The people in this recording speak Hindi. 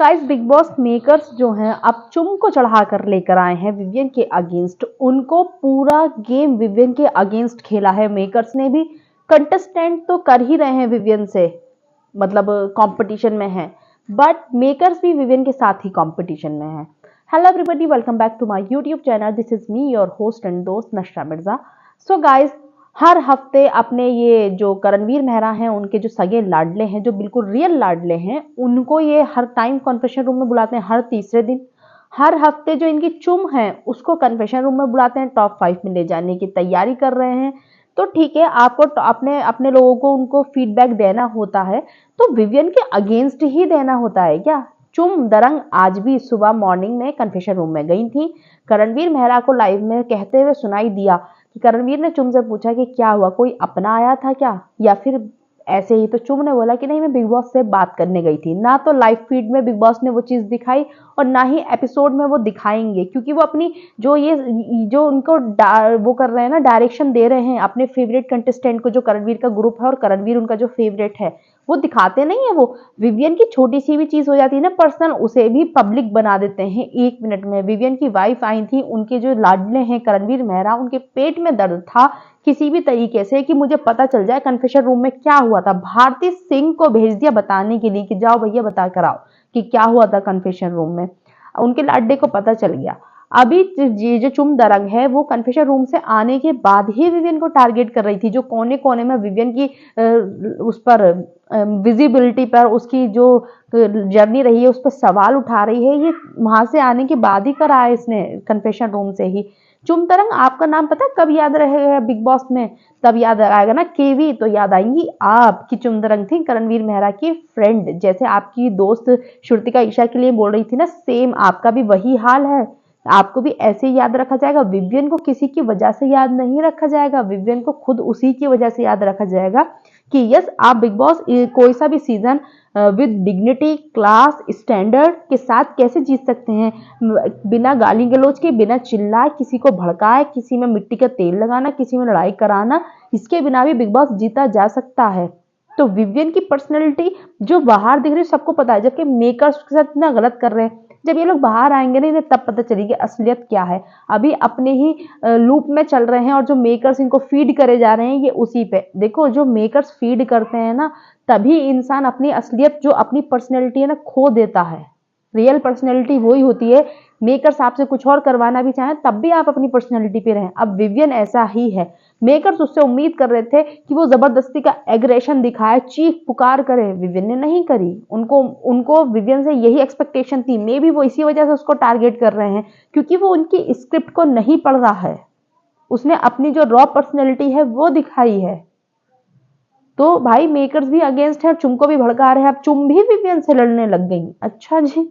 गाइस बिग बॉस मेकर्स जो हैं अब चुम को चढ़ा कर लेकर आए हैं विवियन के अगेंस्ट। उनको पूरा गेम विवियन के अगेंस्ट खेला है मेकर्स ने भी। कंटेस्टेंट तो कर ही रहे हैं विवियन से, मतलब कंपटीशन में है, बट मेकर्स भी विवियन के साथ ही कंपटीशन में है। Hello everybody, welcome back to my YouTube channel. This is me your host and दोस्त नशरा मिर्जा। सो गाइस, हर हफ्ते अपने ये जो करणवीर मेहरा हैं, उनके जो सगे लाडले हैं, जो बिल्कुल रियल लाडले हैं, उनको ये हर टाइम कन्फेशन रूम में बुलाते हैं, हर तीसरे दिन। हर हफ्ते जो इनकी चुम है उसको कन्फेशन रूम में बुलाते हैं, टॉप 5 में ले जाने की तैयारी कर रहे हैं। तो ठीक है, आपको अपने अपने लोगों को उनको फीडबैक देना होता है, तो विवियन के अगेंस्ट ही देना होता है क्या? चुम दरंग आज भी सुबह मॉर्निंग में कन्फेशन रूम में गई थी। करणवीर मेहरा को लाइव में कहते हुए सुनाई दिया कि करणवीर ने चुम से पूछा कि क्या हुआ, कोई अपना आया था क्या, या फिर ऐसे ही? तो चुम ने बोला कि नहीं, मैं बिग बॉस से बात करने गई थी। ना तो लाइव फीड में बिग बॉस ने वो चीज दिखाई और ना ही एपिसोड में वो दिखाएंगे, क्योंकि वो अपनी जो उनको वो कर रहे हैं ना, डायरेक्शन दे रहे हैं अपने फेवरेट कंटेस्टेंट को, जो करणवीर का ग्रुप है और करणवीर उनका जो फेवरेट है, वो दिखाते नहीं है। वो विवियन की छोटी सी भी चीज हो जाती है ना पर्सनल, उसे भी पब्लिक बना देते हैं 1 मिनट में। विवियन की वाइफ आई थी, उनके जो लाडले हैं करणवीर मेहरा, उनके पेट में दर्द था किसी भी तरीके से कि मुझे पता चल जाए कन्फेशन रूम में क्या हुआ था। भारती सिंह को भेज दिया बताने के लिए कि जाओ भैया बता कर आओ कि क्या हुआ था कन्फेशन रूम में। उनके लाडले को पता चल गया। अभी ये जो चुम दरंग है वो कन्फेशन रूम से आने के बाद ही विवियन को टारगेट कर रही थी, जो कोने कोने में विवियन की उस पर विजिबिलिटी पर, उसकी जो जर्नी रही है उस पर सवाल उठा रही है। ये वहां से आने के बाद ही करा है इसने, कन्फेशन रूम से ही। चुम तरंग, आपका नाम पता है कब याद रहेगा बिग बॉस में? तब याद आएगा ना केवी, तो याद आएंगी आप कि चुम तरंग थी करणवीर मेहरा की फ्रेंड। जैसे आपकी दोस्त श्रुतिका ईशा के लिए बोल रही थी ना, सेम आपका भी वही हाल है। आपको भी ऐसे ही याद रखा जाएगा। विवियन को किसी की वजह से याद नहीं रखा जाएगा, विवियन को खुद उसी की वजह से याद रखा जाएगा कि यस, आप बिग बॉस कोई सा भी season with dignity, class, standard के साथ कैसे जीत सकते हैं, बिना गाली गलौज के, बिना चिल्लाए, किसी को भड़काए, किसी में मिट्टी का तेल लगाना, किसी में लड़ाई कराना, इसके बिना भी बिग बॉस जीता जा सकता है। तो विवियन की पर्सनैलिटी जो बाहर दिख रही है सबको पता है, जबकि मेकर्स के साथ इतना गलत कर रहे हैं। जब ये लोग बाहर आएंगे ना, इन्हें तब पता चलेगी असलियत क्या है। अभी अपने ही लूप में चल रहे हैं और जो मेकर्स इनको फीड करे जा रहे हैं, ये उसी पे देखो। जो मेकर्स फीड करते हैं ना, तभी इंसान अपनी असलियत, जो अपनी पर्सनैलिटी है ना, खो देता है। रियल पर्सनैलिटी वही होती है। मेकर्स आपसे कुछ और करवाना भी चाहें तब भी आप अपनी पर्सनैलिटी पे रहें। अब विवियन ऐसा ही है। मेकर्स उससे उम्मीद कर रहे थे कि वो जबरदस्ती का एग्रेशन दिखाए, चीख पुकार करे, विवियन ने नहीं करी। उनको उनको विवियन से यही एक्सपेक्टेशन थी। मे बी वो इसी वजह से उसको टारगेट कर रहे हैं, क्योंकि वो उनकी स्क्रिप्ट को नहीं पढ़ रहा है। उसने अपनी जो रॉ पर्सनैलिटी है वो दिखाई है। तो भाई मेकर्स भी अगेंस्ट है, चुम को भी भड़का रहे हैं। अब चुम भी विवियन से लड़ने लग गई। अच्छा जी।